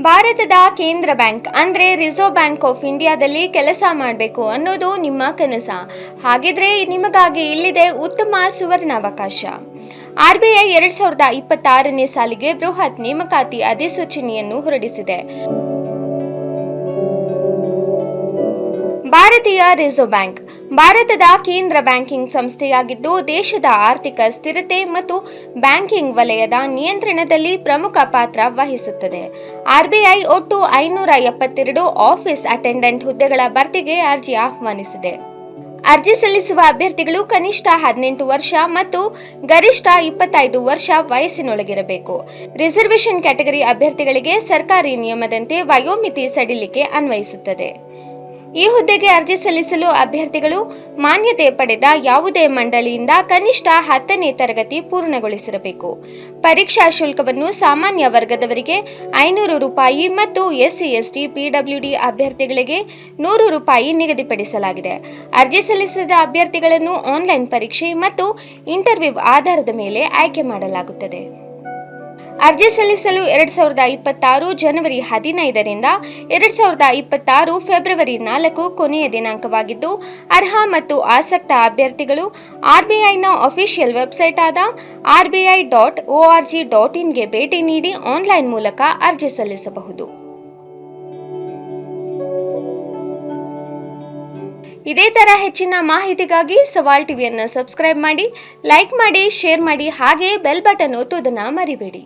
ಭಾರತದ ಕೇಂದ್ರ ಬ್ಯಾಂಕ್ ಅಂದ್ರೆ ರಿಸರ್ವ್ ಬ್ಯಾಂಕ್ ಆಫ್ ಇಂಡಿಯಾದಲ್ಲಿ ಕೆಲಸ ಮಾಡಬೇಕು ಅನ್ನೋದು ನಿಮ್ಮ ಕನಸ. ಹಾಗಿದ್ರೆ ನಿಮಗಾಗಿ ಇಲ್ಲಿದೆ ಉತ್ತಮ ಸುವರ್ಣಾವಕಾಶ. ಆರ್ಬಿಐ 2026ನೇ ಸಾಲಿಗೆ ಬೃಹತ್ ನೇಮಕಾತಿ ಅಧಿಸೂಚನೆಯನ್ನು ಹೊರಡಿಸಿದೆ. ಭಾರತೀಯ ರಿಸರ್ವ್ ಬ್ಯಾಂಕ್ ಭಾರತದ ಕೇಂದ್ರ ಬ್ಯಾಂಕಿಂಗ್ ಸಂಸ್ಥೆಯಾಗಿದ್ದು, ದೇಶದ ಆರ್ಥಿಕ ಸ್ಥಿರತೆ ಮತ್ತು ಬ್ಯಾಂಕಿಂಗ್ ವಲಯದ ನಿಯಂತ್ರಣದಲ್ಲಿ ಪ್ರಮುಖ ಪಾತ್ರ ವಹಿಸುತ್ತದೆ. ಆರ್ಬಿಐ ಒಟ್ಟು 572 ಆಫೀಸ್ ಅಟೆಂಡೆಂಟ್ ಹುದ್ದೆಗಳ ಭರ್ತಿಗೆ ಅರ್ಜಿ ಆಹ್ವಾನಿಸಿದೆ. ಅರ್ಜಿ ಸಲ್ಲಿಸುವ ಅಭ್ಯರ್ಥಿಗಳು ಕನಿಷ್ಠ 18 ವರ್ಷ ಮತ್ತು ಗರಿಷ್ಠ 25 ವರ್ಷ ವಯಸ್ಸಿನೊಳಗಿರಬೇಕು. ರಿಸರ್ವೇಷನ್ ಕ್ಯಾಟಗರಿ ಅಭ್ಯರ್ಥಿಗಳಿಗೆ ಸರ್ಕಾರಿ ನಿಯಮದಂತೆ ವಯೋಮಿತಿ ಸಡಿಲಿಕೆ ಅನ್ವಯಿಸುತ್ತದೆ. ಈ ಹುದ್ದೆಗೆ ಅರ್ಜಿ ಸಲ್ಲಿಸಲು ಅಭ್ಯರ್ಥಿಗಳು ಮಾನ್ಯತೆ ಪಡೆದ ಯಾವುದೇ ಮಂಡಳಿಯಿಂದ ಕನಿಷ್ಠ 10ನೇ ತರಗತಿ ಪೂರ್ಣಗೊಳಿಸಿರಬೇಕು. ಪರೀಕ್ಷಾ ಶುಲ್ಕವನ್ನು ಸಾಮಾನ್ಯ ವರ್ಗದವರಿಗೆ ₹500 ಮತ್ತು SC/ST PWD ಅಭ್ಯರ್ಥಿಗಳಿಗೆ ₹100 ನಿಗದಿಪಡಿಸಲಾಗಿದೆ. ಅರ್ಜಿ ಸಲ್ಲಿಸಿದ ಅಭ್ಯರ್ಥಿಗಳನ್ನು ಆನ್ಲೈನ್ ಪರೀಕ್ಷೆ ಮತ್ತು ಇಂಟರ್ವ್ಯೂ ಆಧಾರದ ಮೇಲೆ ಆಯ್ಕೆ ಮಾಡಲಾಗುತ್ತದೆ. ಅರ್ಜಿ ಸಲ್ಲಿಸಲು 2026 ಜನವರಿ 15ರಿಂದ 2026 ಫೆಬ್ರವರಿ 4 ಕೊನೆಯ ದಿನಾಂಕವಾಗಿದ್ದು, ಅರ್ಹ ಮತ್ತು ಆಸಕ್ತ ಅಭ್ಯರ್ಥಿಗಳು ಆರ್ಬಿಐನ ಅಫಿಷಿಯಲ್ ವೆಬ್ಸೈಟ್ ಆದ rbi.org.in ಗೆ ಭೇಟಿ ನೀಡಿ ಆನ್ಲೈನ್ ಮೂಲಕ ಅರ್ಜಿ ಸಲ್ಲಿಸಬಹುದು. ಇದೇ ತರ ಹೆಚ್ಚಿನ ಮಾಹಿತಿಗಾಗಿ ಸವಾಲ್ ಟಿವಿಯನ್ನು ಸಬ್ಸ್ಕ್ರೈಬ್ ಮಾಡಿ, ಲೈಕ್ ಮಾಡಿ, ಶೇರ್ ಮಾಡಿ, ಹಾಗೆ ಬೆಲ್ ಬಟನ್ ಒತ್ತುವುದನ್ನು ಮರಿಬೇಡಿ.